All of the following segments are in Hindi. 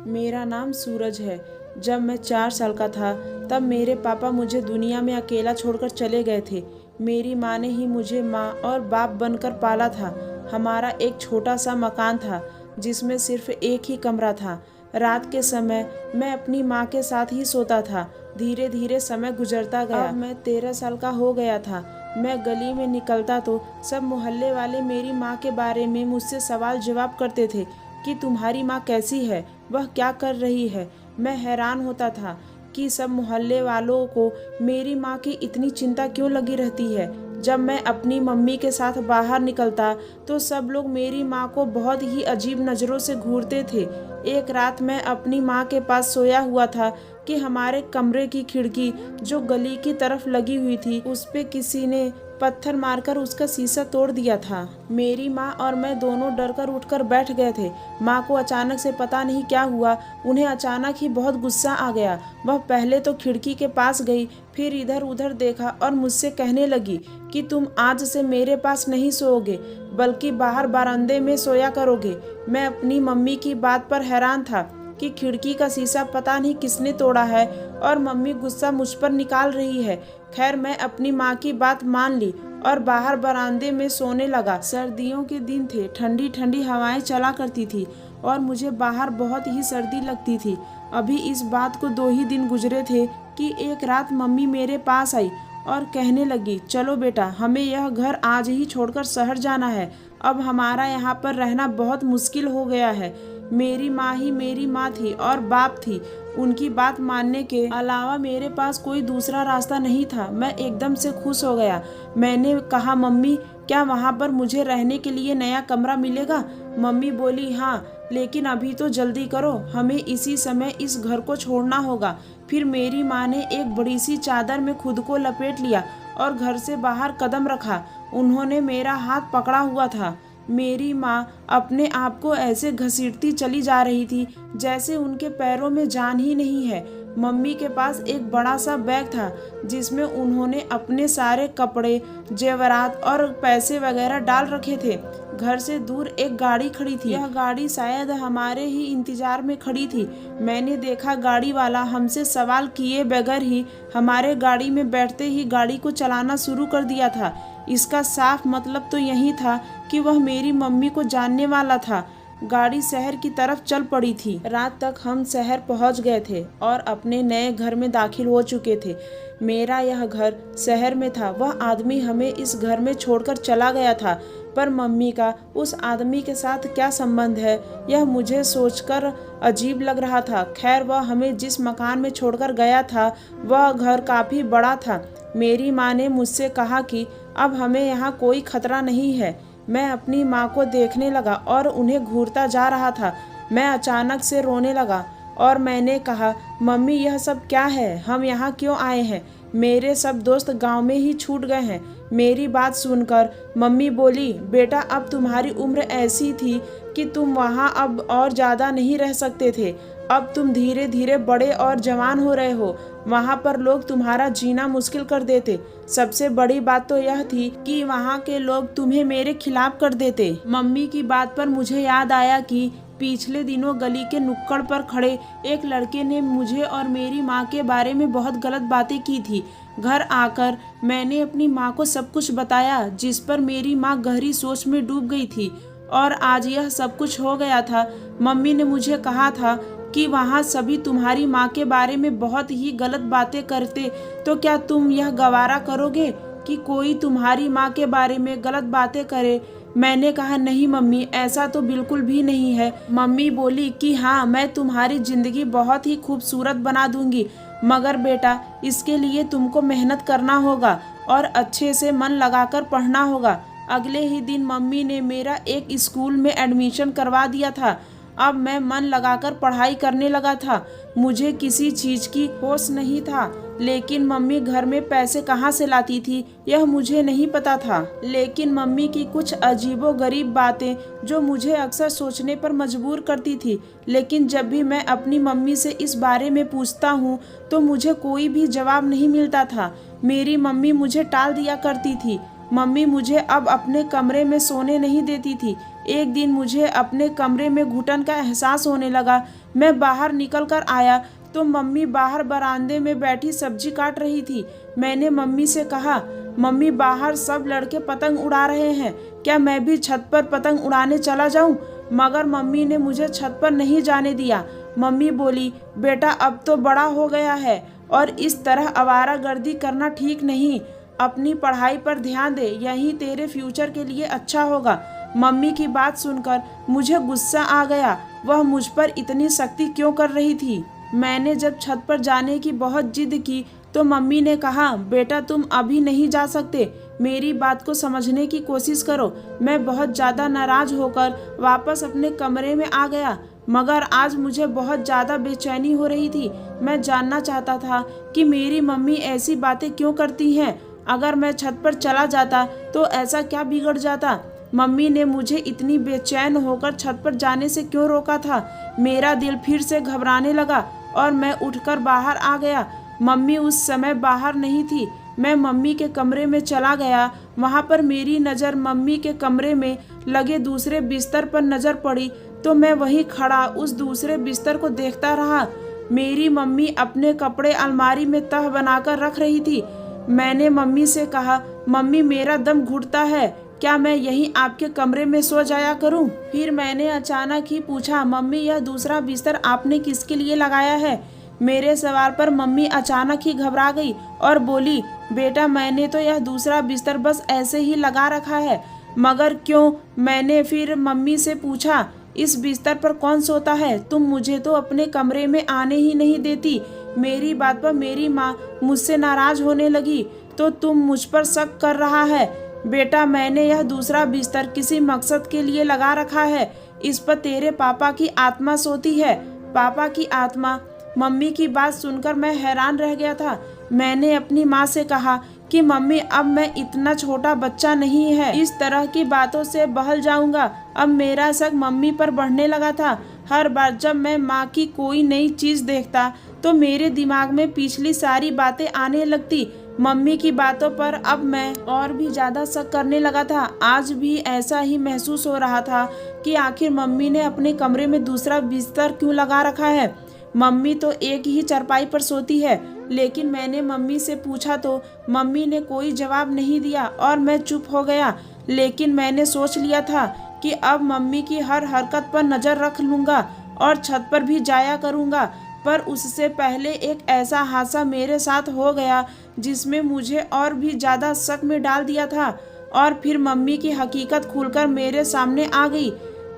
मेरा नाम सूरज है। जब मैं 4 साल का था तब मेरे पापा मुझे दुनिया में अकेला छोड़कर चले गए थे। मेरी माँ ने ही मुझे माँ और बाप बनकर पाला था। हमारा एक छोटा सा मकान था जिसमें सिर्फ एक ही कमरा था। रात के समय मैं अपनी माँ के साथ ही सोता था। धीरे धीरे समय गुजरता गया। अब मैं 13 साल का हो गया था। मैं गली में निकलता तो सब मोहल्ले वाले मेरी माँ के बारे में मुझसे सवाल जवाब करते थे कि तुम्हारी माँ कैसी है, वह क्या कर रही है। मैं हैरान होता था कि सब मोहल्ले वालों को मेरी माँ की इतनी चिंता क्यों लगी रहती है। जब मैं अपनी मम्मी के साथ बाहर निकलता तो सब लोग मेरी माँ को बहुत ही अजीब नज़रों से घूरते थे। एक रात मैं अपनी माँ के पास सोया हुआ था कि हमारे कमरे की खिड़की जो गली की तरफ लगी हुई थी उस पे किसी ने पत्थर मारकर उसका शीशा तोड़ दिया था। मेरी माँ और मैं दोनों डरकर उठकर बैठ गए थे। माँ को अचानक से पता नहीं क्या हुआ, उन्हें अचानक ही बहुत गुस्सा आ गया। वह पहले तो खिड़की के पास गई, फिर इधर उधर देखा और मुझसे कहने लगी कि तुम आज से मेरे पास नहीं सोओगे बल्कि बाहर बरामदे में सोया करोगे। मैं अपनी मम्मी की बात पर हैरान था कि खिड़की का शीशा पता नहीं किसने तोड़ा है और मम्मी गुस्सा मुझ पर निकाल रही है। खैर मैं अपनी माँ की बात मान ली और बाहर बरामदे में सोने लगा। सर्दियों के दिन थे, ठंडी ठंडी हवाएं चला करती थी और मुझे बाहर बहुत ही सर्दी लगती थी। अभी इस बात को 2 ही दिन गुजरे थे कि एक रात मम्मी मेरे पास आई और कहने लगी, चलो बेटा, हमें यह घर आज ही छोड़कर शहर जाना है। अब हमारा यहाँ पर रहना बहुत मुश्किल हो गया है। मेरी माँ ही मेरी माँ थी और बाप थी। उनकी बात मानने के अलावा मेरे पास कोई दूसरा रास्ता नहीं था। मैं एकदम से खुश हो गया। मैंने कहा, मम्मी, क्या वहाँ पर मुझे रहने के लिए नया कमरा मिलेगा? मम्मी बोली, हाँ, लेकिन अभी तो जल्दी करो, हमें इसी समय इस घर को छोड़ना होगा। फिर मेरी माँ ने एक बड़ी सी चादर में खुद को लपेट लिया और घर से बाहर कदम रखा। उन्होंने मेरा हाथ पकड़ा हुआ था। मेरी माँ अपने आप को ऐसे घसीटती चली जा रही थी जैसे उनके पैरों में जान ही नहीं है। मम्मी के पास एक बड़ा सा बैग था जिसमें उन्होंने अपने सारे कपड़े, जेवरात और पैसे वगैरह डाल रखे थे। घर से दूर एक गाड़ी खड़ी थी। यह गाड़ी शायद हमारे ही इंतजार में खड़ी थी। मैंने देखा गाड़ी वाला हमसे सवाल किए बगैर ही हमारे गाड़ी में बैठते ही गाड़ी को चलाना शुरू कर दिया था। इसका साफ मतलब तो यही था कि वह मेरी मम्मी को जानने वाला था। गाड़ी शहर की तरफ चल पड़ी थी। रात तक हम शहर पहुंच गए थे और अपने नए घर में दाखिल हो चुके थे। मेरा यह घर शहर में था। वह आदमी हमें इस घर में छोड़कर चला गया था, पर मम्मी का उस आदमी के साथ क्या संबंध है, यह मुझे सोचकर अजीब लग रहा था। खैर, वह हमें जिस मकान में छोड़कर गया था वह घर काफ़ी बड़ा था। मेरी माँ ने मुझसे कहा कि अब हमें यहाँ कोई खतरा नहीं है। मैं अपनी माँ को देखने लगा और उन्हें घूरता जा रहा था। मैं अचानक से रोने लगा और मैंने कहा, मम्मी, यह सब क्या है? हम यहाँ क्यों आए हैं? मेरे सब दोस्त गांव में ही छूट गए हैं। मेरी बात सुनकर मम्मी बोली, बेटा, अब तुम्हारी उम्र ऐसी थी कि तुम वहाँ अब और ज़्यादा नहीं रह सकते थे। अब तुम धीरे धीरे बड़े और जवान हो रहे हो। वहाँ पर लोग तुम्हारा जीना मुश्किल कर देते। सबसे बड़ी बात तो यह थी कि वहाँ के लोग तुम्हें मेरे खिलाफ कर देते। मम्मी की बात पर मुझे याद आया कि पिछले दिनों गली के नुक्कड़ पर खड़े एक लड़के ने मुझे और मेरी माँ के बारे में बहुत गलत बातें की थी। घर आकर मैंने अपनी माँ को सब कुछ बताया, जिस पर मेरी माँ गहरी सोच में डूब गई थी। और आज यह सब कुछ हो गया था। मम्मी ने मुझे कहा था कि वहाँ सभी तुम्हारी माँ के बारे में बहुत ही गलत बातें करते, तो क्या तुम यह गवारा करोगे कि कोई तुम्हारी माँ के बारे में गलत बातें करे? मैंने कहा, नहीं मम्मी, ऐसा तो बिल्कुल भी नहीं है। मम्मी बोली कि हाँ, मैं तुम्हारी ज़िंदगी बहुत ही खूबसूरत बना दूंगी, मगर बेटा, इसके लिए तुमको मेहनत करना होगा और अच्छे से मन लगाकर पढ़ना होगा। अगले ही दिन मम्मी ने मेरा एक स्कूल में एडमिशन करवा दिया था। अब मैं मन लगाकर पढ़ाई करने लगा था। मुझे किसी चीज़ की होश नहीं था, लेकिन मम्मी घर में पैसे कहाँ से लाती थी यह मुझे नहीं पता था। लेकिन मम्मी की कुछ अजीबोगरीब बातें जो मुझे अक्सर सोचने पर मजबूर करती थी। लेकिन जब भी मैं अपनी मम्मी से इस बारे में पूछता हूँ तो मुझे कोई भी जवाब नहीं मिलता था। मेरी मम्मी मुझे टाल दिया करती थी। मम्मी मुझे अब अपने कमरे में सोने नहीं देती थी। एक दिन मुझे अपने कमरे में घुटन का एहसास होने लगा। मैं बाहर निकल कर आया तो मम्मी बाहर बरामदे में बैठी सब्जी काट रही थी। मैंने मम्मी से कहा, मम्मी बाहर सब लड़के पतंग उड़ा रहे हैं, क्या मैं भी छत पर पतंग उड़ाने चला जाऊं? मगर मम्मी ने मुझे छत पर नहीं जाने दिया। मम्मी बोली, बेटा अब तो बड़ा हो गया है और इस तरह आवारागर्दी करना ठीक नहीं, अपनी पढ़ाई पर ध्यान दे, यही तेरे फ्यूचर के लिए अच्छा होगा। मम्मी की बात सुनकर मुझे गुस्सा आ गया, वह मुझ पर इतनी सख्ती क्यों कर रही थी। मैंने जब छत पर जाने की बहुत जिद की तो मम्मी ने कहा, बेटा तुम अभी नहीं जा सकते, मेरी बात को समझने की कोशिश करो। मैं बहुत ज़्यादा नाराज़ होकर वापस अपने कमरे में आ गया, मगर आज मुझे बहुत ज़्यादा बेचैनी हो रही थी। मैं जानना चाहता था कि मेरी मम्मी ऐसी बातें क्यों करती हैं। अगर मैं छत पर चला जाता तो ऐसा क्या बिगड़ जाता। मम्मी ने मुझे इतनी बेचैन होकर छत पर जाने से क्यों रोका था। मेरा दिल फिर से घबराने लगा और मैं उठकर बाहर आ गया। मम्मी उस समय बाहर नहीं थी। मैं मम्मी के कमरे में चला गया। वहाँ पर मेरी नज़र मम्मी के कमरे में लगे दूसरे बिस्तर पर नज़र पड़ी तो मैं वहीं खड़ा उस दूसरे बिस्तर को देखता रहा। मेरी मम्मी अपने कपड़े अलमारी में तह बनाकर रख रही थी। मैंने मम्मी से कहा, मम्मी मेरा दम घुटता है, क्या मैं यहीं आपके कमरे में सो जाया करूं? फिर मैंने अचानक ही पूछा, मम्मी यह दूसरा बिस्तर आपने किसके लिए लगाया है? मेरे सवाल पर मम्मी अचानक ही घबरा गई और बोली, बेटा मैंने तो यह दूसरा बिस्तर बस ऐसे ही लगा रखा है। मगर क्यों? मैंने फिर मम्मी से पूछा, इस बिस्तर पर कौन सोता है? तुम मुझे तो अपने कमरे में आने ही नहीं देती। मेरी बात पर मेरी माँ मुझसे नाराज होने लगी तो तुम मुझ पर शक कर रहा है। बेटा मैंने यह दूसरा बिस्तर किसी मकसद के लिए लगा रखा है, इस पर तेरे पापा की आत्मा सोती है। पापा की आत्मा? मम्मी की बात सुनकर मैं हैरान रह गया था। मैंने अपनी माँ से कहा कि मम्मी अब मैं इतना छोटा बच्चा नहीं है, इस तरह की बातों से बहल जाऊंगा। अब मेरा शक मम्मी पर बढ़ने लगा था। हर बार जब मैं माँ की कोई नई चीज़ देखता तो मेरे दिमाग में पिछली सारी बातें आने लगती। मम्मी की बातों पर अब मैं और भी ज़्यादा शक करने लगा था। आज भी ऐसा ही महसूस हो रहा था कि आखिर मम्मी ने अपने कमरे में दूसरा बिस्तर क्यों लगा रखा है। मम्मी तो एक ही चारपाई पर सोती है। लेकिन मैंने मम्मी से पूछा तो मम्मी ने कोई जवाब नहीं दिया और मैं चुप हो गया। लेकिन मैंने सोच लिया था कि अब मम्मी की हर हरकत पर नज़र रख लूँगा और छत पर भी जाया करूँगा। पर उससे पहले एक ऐसा हादसा मेरे साथ हो गया जिसमें मुझे और भी ज़्यादा शक में डाल दिया था। और फिर मम्मी की हकीकत खुलकर मेरे सामने आ गई।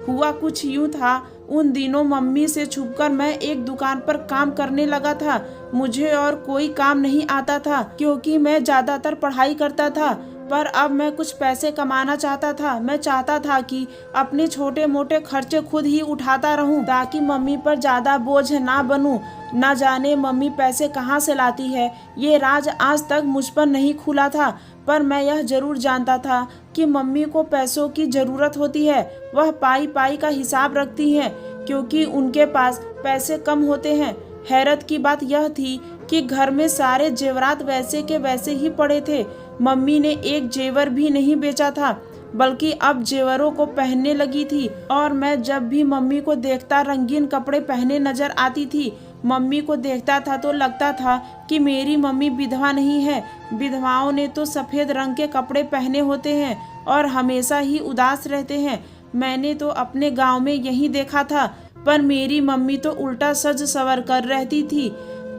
हुआ कुछ यूँ था, उन दिनों मम्मी से छुपकर मैं एक दुकान पर काम करने लगा था। मुझे और कोई काम नहीं आता था क्योंकि मैं ज़्यादातर पढ़ाई करता था। पर अब मैं कुछ पैसे कमाना चाहता था। मैं चाहता था कि अपने छोटे मोटे खर्चे खुद ही उठाता रहूं ताकि मम्मी पर ज़्यादा बोझ ना बनूं। न जाने मम्मी पैसे कहाँ से लाती है, ये राज आज तक मुझ पर नहीं खुला था। पर मैं यह जरूर जानता था कि मम्मी को पैसों की ज़रूरत होती है। वह पाई पाई का हिसाब रखती हैं क्योंकि उनके पास पैसे कम होते हैं। हैरत की बात यह थी कि घर में सारे जेवरात वैसे के वैसे ही पड़े थे। मम्मी ने एक जेवर भी नहीं बेचा था, बल्कि अब जेवरों को पहनने लगी थी। और मैं जब भी मम्मी को देखता रंगीन कपड़े पहने नजर आती थी। मम्मी को देखता था तो लगता था कि मेरी मम्मी विधवा नहीं है। विधवाओं ने तो सफ़ेद रंग के कपड़े पहने होते हैं और हमेशा ही उदास रहते हैं। मैंने तो अपने गांव में यही देखा था। पर मेरी मम्मी तो उल्टा सज संवर कर रहती थी।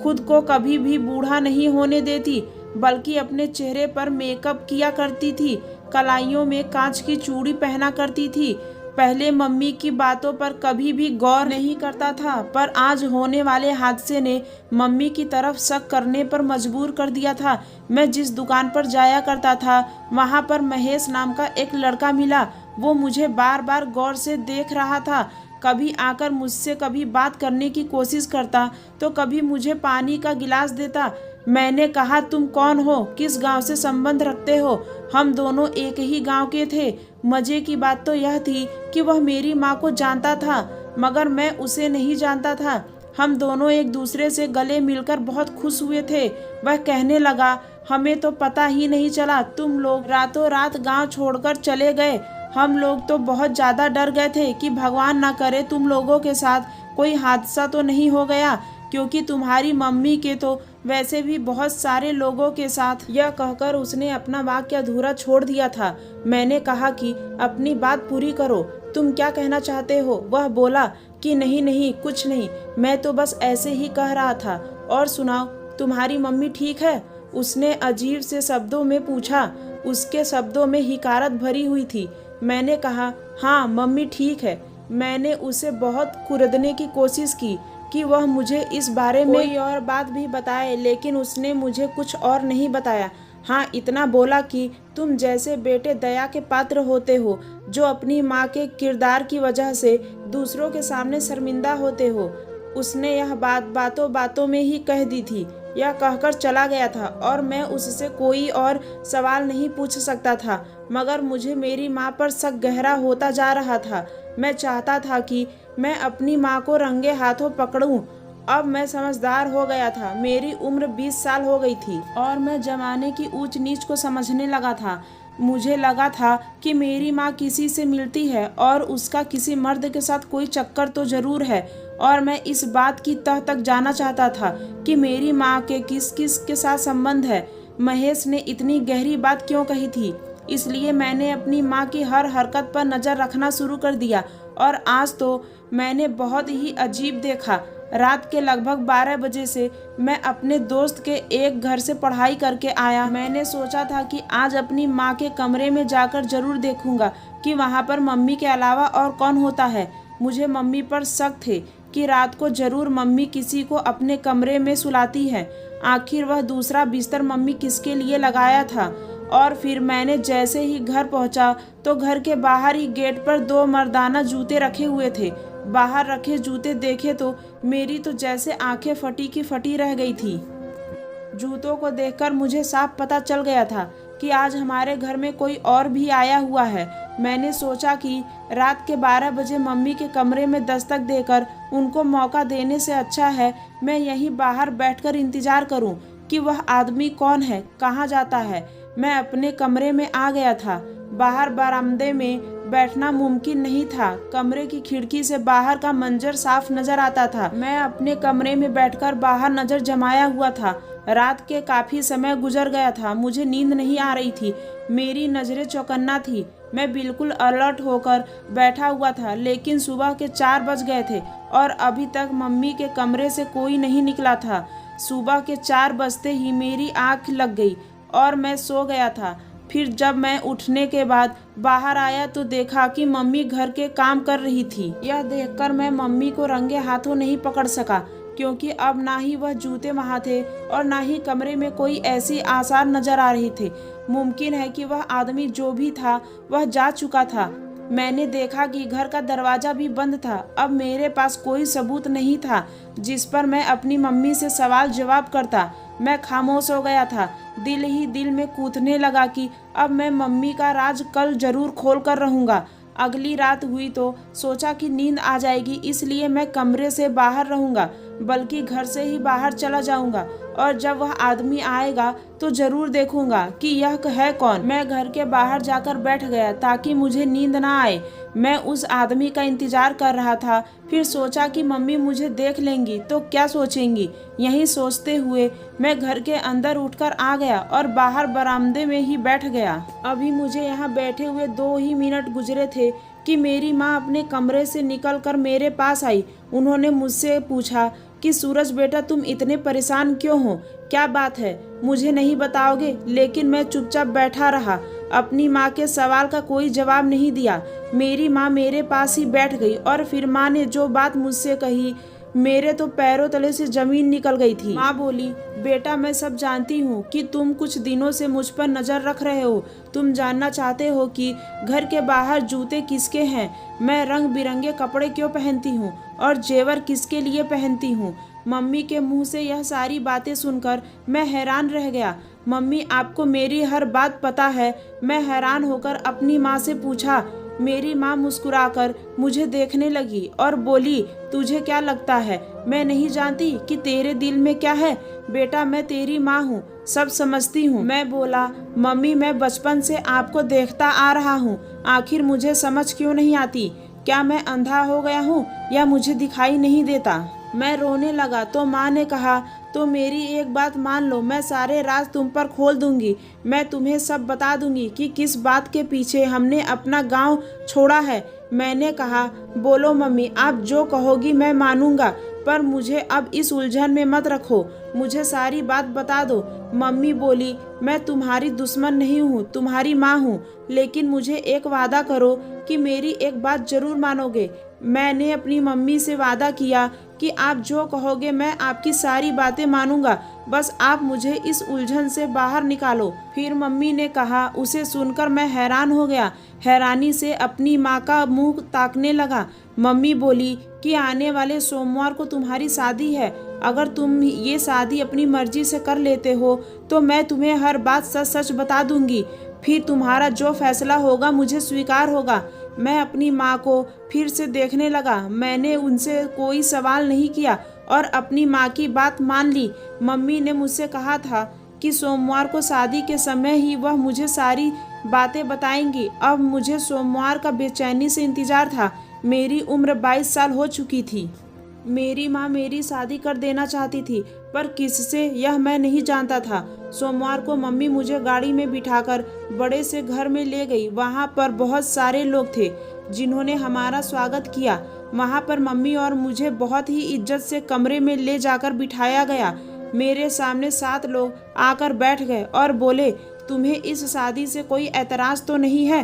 खुद को कभी भी बूढ़ा नहीं होने देती, बल्कि अपने चेहरे पर मेकअप किया करती थी। कलाइयों में कांच की चूड़ी पहना करती थी। पहले मम्मी की बातों पर कभी भी गौर नहीं करता था, पर आज होने वाले हादसे ने मम्मी की तरफ शक करने पर मजबूर कर दिया था। मैं जिस दुकान पर जाया करता था वहाँ पर महेश नाम का एक लड़का मिला। वो मुझे बार बार गौर से देख रहा था। कभी आकर मुझसे कभी बात करने की कोशिश करता तो कभी मुझे पानी का गिलास देता। मैंने कहा, तुम कौन हो, किस गांव से संबंध रखते हो? हम दोनों एक ही गांव के थे। मज़े की बात तो यह थी कि वह मेरी माँ को जानता था, मगर मैं उसे नहीं जानता था। हम दोनों एक दूसरे से गले मिलकर बहुत खुश हुए थे। वह कहने लगा, हमें तो पता ही नहीं चला, तुम लोग रातों रात गांव छोड़कर चले गए। हम लोग तो बहुत ज़्यादा डर गए थे कि भगवान ना करे तुम लोगों के साथ कोई हादसा तो नहीं हो गया, क्योंकि तुम्हारी मम्मी के तो वैसे भी बहुत सारे लोगों के साथ। यह कहकर उसने अपना वाक्य अधूरा छोड़ दिया था। मैंने कहा कि अपनी बात पूरी करो, तुम क्या कहना चाहते हो? वह बोला कि नहीं नहीं, कुछ नहीं, मैं तो बस ऐसे ही कह रहा था। और सुनाओ, तुम्हारी मम्मी ठीक है? उसने अजीब से शब्दों में पूछा। उसके शब्दों में हिकारत भरी हुई थी। मैंने कहा, हाँ मम्मी ठीक है। मैंने उसे बहुत कुरेदने की कोशिश की कि वह मुझे इस बारे में कोई और बात भी बताए, लेकिन उसने मुझे कुछ और नहीं बताया। हाँ, इतना बोला कि तुम जैसे बेटे दया के पात्र होते हो, जो अपनी माँ के किरदार की वजह से दूसरों के सामने शर्मिंदा होते हो। उसने यह बात बातों बातों में ही कह दी थी। यह कहकर चला गया था और मैं उससे कोई और सवाल नहीं पूछ सकता था, मगर मुझे मेरी माँ पर शक गहरा होता जा रहा था। मैं चाहता था कि मैं अपनी माँ को रंगे हाथों पकड़ूं। अब मैं समझदार हो गया था। मेरी उम्र 20 साल हो गई थी और मैं जमाने की ऊंच नीच को समझने लगा था। मुझे लगा था कि मेरी माँ किसी से मिलती है और उसका किसी मर्द के साथ कोई चक्कर तो जरूर है, और मैं इस बात की तह तक जाना चाहता था कि मेरी माँ के किस किस के साथ संबंध है। महेश ने इतनी गहरी बात क्यों कही थी? इसलिए मैंने अपनी माँ की हर हरकत पर नज़र रखना शुरू कर दिया, और आज तो मैंने बहुत ही अजीब देखा। रात के लगभग 12 बजे से मैं अपने दोस्त के एक घर से पढ़ाई करके आया। मैंने सोचा था कि आज अपनी माँ के कमरे में जाकर जरूर देखूंगा कि वहाँ पर मम्मी के अलावा और कौन होता है। मुझे मम्मी पर शक थे कि रात को जरूर मम्मी किसी को अपने कमरे में सुलाती है। आखिर वह दूसरा बिस्तर मम्मी किसके लिए लगाया था? और फिर मैंने जैसे ही घर पहुंचा तो घर के बाहर ही गेट पर 2 मर्दाना जूते रखे हुए थे। बाहर रखे जूते देखे तो मेरी तो जैसे आंखें फटी की फटी रह गई थी। जूतों को देखकर मुझे साफ पता चल गया था कि आज हमारे घर में कोई और भी आया हुआ है। मैंने सोचा कि रात के 12 बजे मम्मी के कमरे में दस्तक देकर उनको मौका देने से अच्छा है मैं यहीं बाहर बैठकर इंतजार करूं कि वह आदमी कौन है, कहाँ जाता है। मैं अपने कमरे में आ गया था। बाहर बरामदे में बैठना मुमकिन नहीं था। कमरे की खिड़की से बाहर का मंजर साफ नजर आता था। मैं अपने कमरे में बैठकर बाहर नजर जमाया हुआ था। रात के काफी समय गुजर गया था। मुझे नींद नहीं आ रही थी। मेरी नजरें चौकन्ना थी। मैं बिल्कुल अलर्ट होकर बैठा हुआ था, लेकिन सुबह के 4 बज गए थे और अभी तक मम्मी के कमरे से कोई नहीं निकला था। सुबह के 4 बजते ही मेरी आंख लग गई और मैं सो गया था। फिर जब मैं उठने के बाद बाहर आया तो देखा कि मम्मी घर के काम कर रही थी। यह देखकर मैं मम्मी को रंगे हाथों नहीं पकड़ सका, क्योंकि अब ना ही वह जूते वहाँ थे और ना ही कमरे में कोई ऐसी आसार नजर आ रही थे। मुमकिन है कि वह आदमी जो भी था वह जा चुका था। मैंने देखा कि घर का दरवाजा भी बंद था। अब मेरे पास कोई सबूत नहीं था जिस पर मैं अपनी मम्मी से सवाल जवाब करता। मैं खामोश हो गया था। दिल ही दिल में कूदने लगा कि अब मैं मम्मी का राज कल जरूर खोल कर रहूँगा। अगली रात हुई तो सोचा कि नींद आ जाएगी, इसलिए मैं कमरे से बाहर रहूँगा, बल्कि घर से ही बाहर चला जाऊँगा, और जब वह आदमी आएगा तो जरूर देखूंगा कि यह है कौन। मैं घर के बाहर जाकर बैठ गया ताकि मुझे नींद ना आए। मैं उस आदमी का इंतजार कर रहा था। फिर सोचा कि मम्मी मुझे देख लेंगी तो क्या सोचेंगी। यही सोचते हुए मैं घर के अंदर उठकर आ गया और बाहर बरामदे में ही बैठ गया। अभी मुझे यहाँ बैठे हुए 2 ही मिनट गुजरे थे कि मेरी माँ अपने कमरे से निकलकर मेरे पास आई। उन्होंने मुझसे पूछा कि सूरज बेटा, तुम इतने परेशान क्यों हो? क्या बात है? मुझे नहीं बताओगे? लेकिन मैं चुपचाप बैठा रहा। अपनी माँ के सवाल का कोई जवाब नहीं दिया। मेरी माँ मेरे पास ही बैठ गई और फिर माँ ने जो बात मुझसे कही, मेरे तो पैरों तले से जमीन निकल गई थी। माँ बोली, बेटा मैं सब जानती हूँ कि तुम कुछ दिनों से मुझ पर नजर रख रहे हो। तुम जानना चाहते हो कि घर के बाहर जूते किसके हैं, मैं रंग बिरंगे कपड़े क्यों पहनती हूँ और जेवर किसके लिए पहनती हूँ। मम्मी के मुंह से यह सारी बातें सुनकर मैं हैरान रह गया। मम्मी, आपको मेरी हर बात पता है? मैं हैरान होकर अपनी माँ से पूछा। मेरी माँ मुस्कुराकर मुझे देखने लगी और बोली, तुझे क्या लगता है मैं नहीं जानती कि तेरे दिल में क्या है? बेटा, मैं तेरी माँ हूँ, सब समझती हूँ। मैं बोला, मम्मी मैं बचपन से आपको देखता आ रहा हूँ, आखिर मुझे समझ क्यों नहीं आती क्या मैं अंधा हो गया हूँ या मुझे दिखाई नहीं देता? मैं रोने लगा तो माँ ने कहा, तो मेरी एक बात मान लो, मैं सारे राज तुम पर खोल दूंगी। मैं तुम्हें सब बता दूंगी कि किस बात के पीछे हमने अपना गांव छोड़ा है। मैंने कहा, बोलो मम्मी, आप जो कहोगी मैं मानूंगा, पर मुझे अब इस उलझन में मत रखो, मुझे सारी बात बता दो। मम्मी बोली, मैं तुम्हारी दुश्मन नहीं हूँ, तुम्हारी माँ हूँ, लेकिन मुझे एक वादा करो कि मेरी एक बात जरूर मानोगे। मैंने अपनी मम्मी से वादा किया कि आप जो कहोगे मैं आपकी सारी बातें मानूंगा, बस आप मुझे इस उलझन से बाहर निकालो। फिर मम्मी ने कहा। उसे सुनकर मैं हैरान हो गया, हैरानी से अपनी माँ का मुंह ताकने लगा। मम्मी बोली कि आने वाले सोमवार को तुम्हारी शादी है, अगर तुम ये शादी अपनी मर्जी से कर लेते हो तो मैं तुम्हें हर बात सच सच बता दूंगी, फिर तुम्हारा जो फैसला होगा मुझे स्वीकार होगा। मैं अपनी माँ को फिर से देखने लगा। मैंने उनसे कोई सवाल नहीं किया और अपनी माँ की बात मान ली। मम्मी ने मुझसे कहा था कि सोमवार को शादी के समय ही वह मुझे सारी बातें बताएंगी। अब मुझे सोमवार का बेचैनी से इंतजार था। मेरी उम्र 22 साल हो चुकी थी। मेरी माँ मेरी शादी कर देना चाहती थी, पर किससे यह मैं नहीं जानता था। सोमवार को मम्मी मुझे गाड़ी में बिठाकर बड़े से घर में ले गई। वहाँ पर बहुत सारे लोग थे जिन्होंने हमारा स्वागत किया। वहाँ पर मम्मी और मुझे बहुत ही इज्जत से कमरे में ले जाकर बिठाया गया। मेरे सामने 7 लोग आकर बैठ गए और बोले, तुम्हें इस शादी से कोई एतराज़ तो नहीं है?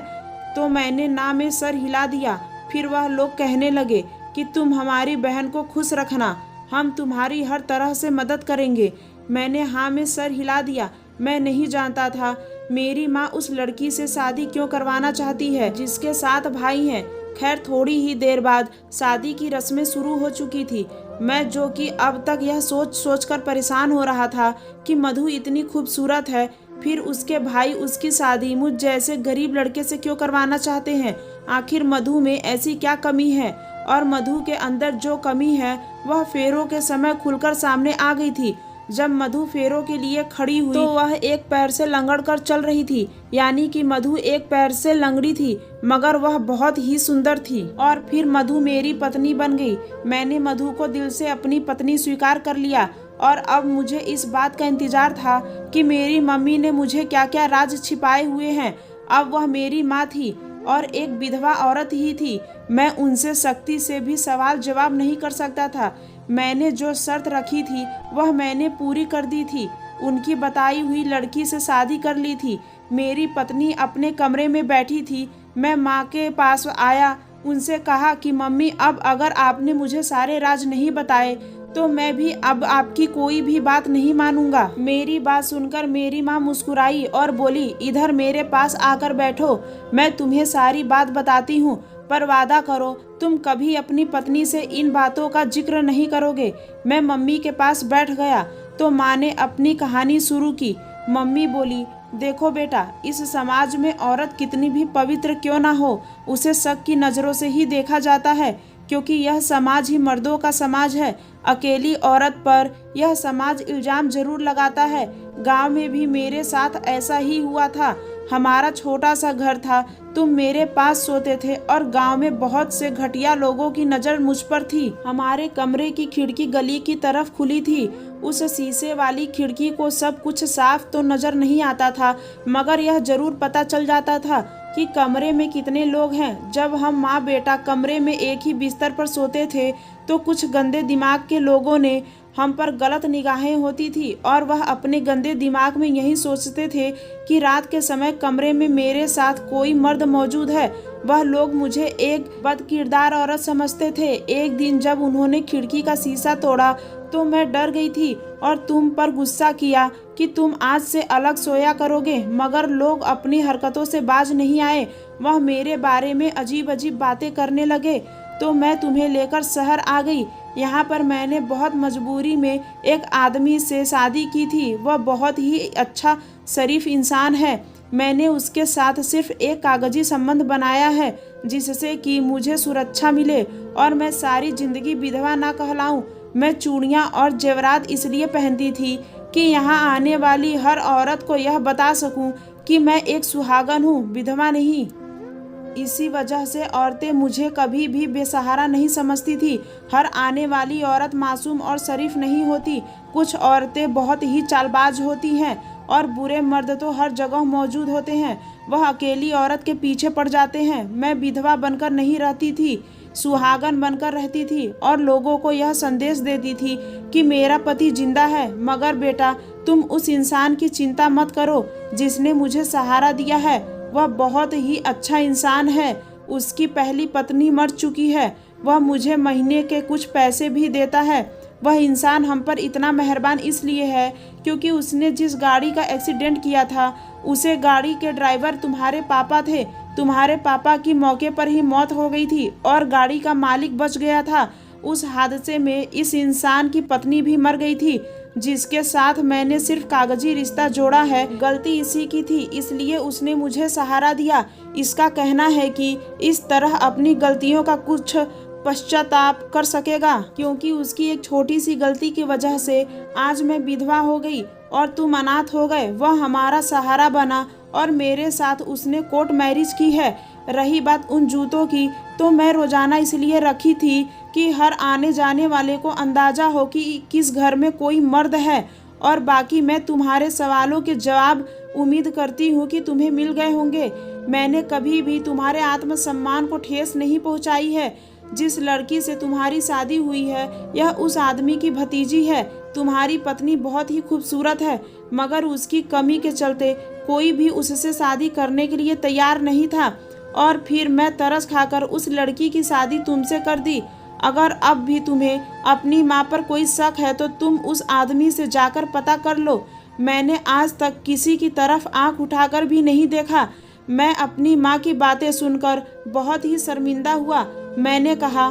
तो मैंने ना में सर हिला दिया। फिर वह लोग कहने लगे कि तुम हमारी बहन को खुश रखना, हम तुम्हारी हर तरह से मदद करेंगे। मैंने हाँ में सर हिला दिया। मैं नहीं जानता था मेरी माँ उस लड़की से शादी क्यों करवाना चाहती है जिसके 7 भाई हैं। खैर, थोड़ी ही देर बाद शादी की रस्में शुरू हो चुकी थी। मैं जो कि अब तक यह सोच सोच कर परेशान हो रहा था कि मधु इतनी खूबसूरत है, फिर उसके भाई उसकी शादी मुझ जैसे गरीब लड़के से क्यों करवाना चाहते हैं। आखिर मधु में ऐसी क्या कमी है? और मधु के अंदर जो कमी है वह फेरों के समय खुलकर सामने आ गई थी। जब मधु फेरों के लिए खड़ी हुई तो वह एक पैर से लंगड़ कर चल रही थी, यानी कि मधु एक पैर से लंगड़ी थी, मगर वह बहुत ही सुंदर थी। और फिर मधु मेरी पत्नी बन गई। मैंने मधु को दिल से अपनी पत्नी स्वीकार कर लिया और अब मुझे इस बात का इंतजार था कि मेरी मम्मी ने मुझे क्या क्या राज छिपाए हुए हैं। अब वह मेरी माँ थी और एक विधवा औरत ही थी। मैं उनसे सख्ती से भी सवाल जवाब नहीं कर सकता था। मैंने जो शर्त रखी थी वह मैंने पूरी कर दी थी। उनकी बताई हुई लड़की से शादी कर ली थी। मेरी पत्नी अपने कमरे में बैठी थी। मैं माँ के पास आया, उनसे कहा कि मम्मी, अब अगर आपने मुझे सारे राज नहीं बताए तो मैं भी अब आपकी कोई भी बात नहीं मानूंगा। मेरी बात सुनकर मेरी माँ मुस्कुराई और बोली, इधर मेरे पास आकर बैठो, मैं तुम्हें सारी बात बताती हूँ, पर वादा करो तुम कभी अपनी पत्नी से इन बातों का जिक्र नहीं करोगे। मैं मम्मी के पास बैठ गया तो माँ ने अपनी कहानी शुरू की। मम्मी बोली, देखो बेटा, इस समाज में औरत कितनी भी पवित्र क्यों ना हो, उसे शक की नज़रों से ही देखा जाता है, क्योंकि यह समाज ही मर्दों का समाज है। अकेली औरत पर यह समाज इल्जाम जरूर लगाता है। गांव में भी मेरे साथ ऐसा ही हुआ था। हमारा छोटा सा घर था, तुम मेरे पास सोते थे और गांव में बहुत से घटिया लोगों की नज़र मुझ पर थी। हमारे कमरे की खिड़की गली की तरफ खुली थी। उस शीशे वाली खिड़की को सब कुछ साफ तो नज़र नहीं आता था, मगर यह जरूर पता चल जाता था कि कमरे में कितने लोग हैं। जब हम माँ बेटा कमरे में एक ही बिस्तर पर सोते थे तो कुछ गंदे दिमाग के लोगों ने हम पर गलत निगाहें होती थी और वह अपने गंदे दिमाग में यही सोचते थे कि रात के समय कमरे में मेरे साथ कोई मर्द मौजूद है। वह लोग मुझे एक बदकिरदार औरत समझते थे। एक दिन जब उन्होंने खिड़की का शीशा तोड़ा तो मैं डर गई थी और तुम पर गुस्सा किया कि तुम आज से अलग सोया करोगे, मगर लोग अपनी हरकतों से बाज नहीं आए। वह मेरे बारे में अजीब अजीब बातें करने लगे तो मैं तुम्हें लेकर शहर आ गई। यहाँ पर मैंने बहुत मजबूरी में एक आदमी से शादी की थी। वह बहुत ही अच्छा शरीफ इंसान है। मैंने उसके साथ सिर्फ एक कागजी संबंध बनाया है जिससे कि मुझे सुरक्षा मिले और मैं सारी जिंदगी विधवा ना कहलाऊं। मैं चूड़ियाँ और जेवरात इसलिए पहनती थी कि यहाँ आने वाली हर औरत को यह बता सकूं कि मैं एक सुहागन हूँ, विधवा नहीं। इसी वजह से औरतें मुझे कभी भी बेसहारा नहीं समझती थी। हर आने वाली औरत मासूम और शरीफ नहीं होती। कुछ औरतें बहुत ही चालबाज होती हैं और बुरे मर्द तो हर जगह मौजूद होते हैं। वह अकेली औरत के पीछे पड़ जाते हैं। मैं विधवा बनकर नहीं रहती थी, सुहागन बनकर रहती थी और लोगों को यह संदेश देती थी कि मेरा पति जिंदा है। मगर बेटा, तुम उस इंसान की चिंता मत करो जिसने मुझे सहारा दिया है। वह बहुत ही अच्छा इंसान है। उसकी पहली पत्नी मर चुकी है। वह मुझे महीने के कुछ पैसे भी देता है। वह इंसान हम पर इतना मेहरबान इसलिए है क्योंकि उसने जिस गाड़ी का एक्सीडेंट किया था, उसे गाड़ी के ड्राइवर तुम्हारे पापा थे। तुम्हारे पापा की मौके पर ही मौत हो गई थी और गाड़ी का मालिक बच गया था। उस हादसे में इस इंसान की पत्नी भी मर गई थी, जिसके साथ मैंने सिर्फ कागजी रिश्ता जोड़ा है। गलती इसी की थी, इसलिए उसने मुझे सहारा दिया। इसका कहना है कि इस तरह अपनी गलतियों का कुछ पश्चाताप कर सकेगा, क्योंकि उसकी एक छोटी सी गलती की वजह से आज मैं विधवा हो गई और तुम अनाथ हो गए। वह हमारा सहारा बना और मेरे साथ उसने कोर्ट मैरिज की है। रही बात उन जूतों की, तो मैं रोजाना इसलिए रखी थी कि हर आने जाने वाले को अंदाजा हो कि किस घर में कोई मर्द है। और बाकी मैं तुम्हारे सवालों के जवाब उम्मीद करती हूँ कि तुम्हें मिल गए होंगे। मैंने कभी भी तुम्हारे आत्मसम्मान को ठेस नहीं पहुँचाई है। जिस लड़की से तुम्हारी शादी हुई है, यह उस आदमी की भतीजी है। तुम्हारी पत्नी बहुत ही खूबसूरत है, मगर उसकी कमी के चलते कोई भी उससे शादी करने के लिए तैयार नहीं था और फिर मैं तरस खाकर उस लड़की की शादी तुमसे कर दी। अगर अब भी तुम्हें अपनी माँ पर कोई शक है तो तुम उस आदमी से जाकर पता कर लो। मैंने आज तक किसी की तरफ आंख उठाकर भी नहीं देखा। मैं अपनी माँ की बातें सुनकर बहुत ही शर्मिंदा हुआ। मैंने कहा,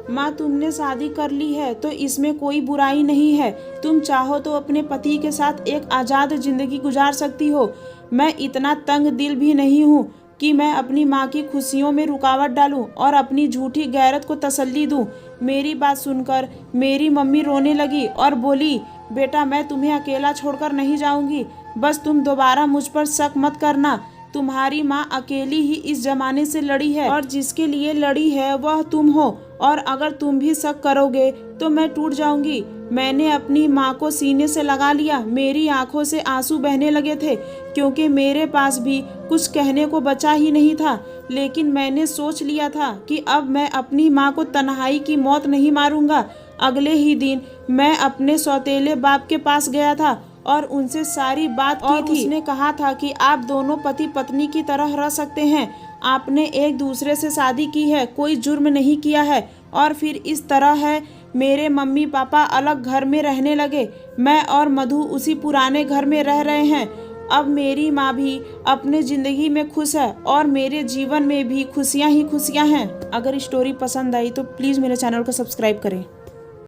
माँ, तुमने शादी कर ली है तो इसमें कोई बुराई नहीं है। तुम चाहो तो अपने पति के साथ एक आज़ाद जिंदगी गुजार सकती हो। मैं इतना तंग दिल भी नहीं हूँ कि मैं अपनी माँ की खुशियों में रुकावट डालूं और अपनी झूठी गैरत को तसल्ली दूं। मेरी बात सुनकर मेरी मम्मी रोने लगी और बोली, बेटा, मैं तुम्हें अकेला छोड़कर नहीं जाऊंगी। बस तुम दोबारा मुझ पर शक मत करना। तुम्हारी माँ अकेली ही इस जमाने से लड़ी है और जिसके लिए लड़ी है वह तुम हो, और अगर तुम भी शक करोगे तो मैं टूट जाऊंगी। मैंने अपनी माँ को सीने से लगा लिया। मेरी आंखों से आंसू बहने लगे थे क्योंकि मेरे पास भी कुछ कहने को बचा ही नहीं था। लेकिन मैंने सोच लिया था कि अब मैं अपनी माँ को तन्हाई की मौत नहीं मारूंगा। अगले ही दिन मैं अपने सौतेले बाप के पास गया था और उनसे सारी बात की थी। उसने कहा था कि आप दोनों पति पत्नी की तरह रह सकते हैं। आपने एक दूसरे से शादी की है, कोई जुर्म नहीं किया है। और फिर इस तरह है, मेरे मम्मी पापा अलग घर में रहने लगे। मैं और मधु उसी पुराने घर में रह रहे हैं। अब मेरी माँ भी अपने ज़िंदगी में खुश है और मेरे जीवन में भी खुशियाँ ही खुशियाँ हैं। अगर स्टोरी पसंद आई तो प्लीज़ मेरे चैनल को सब्सक्राइब करें।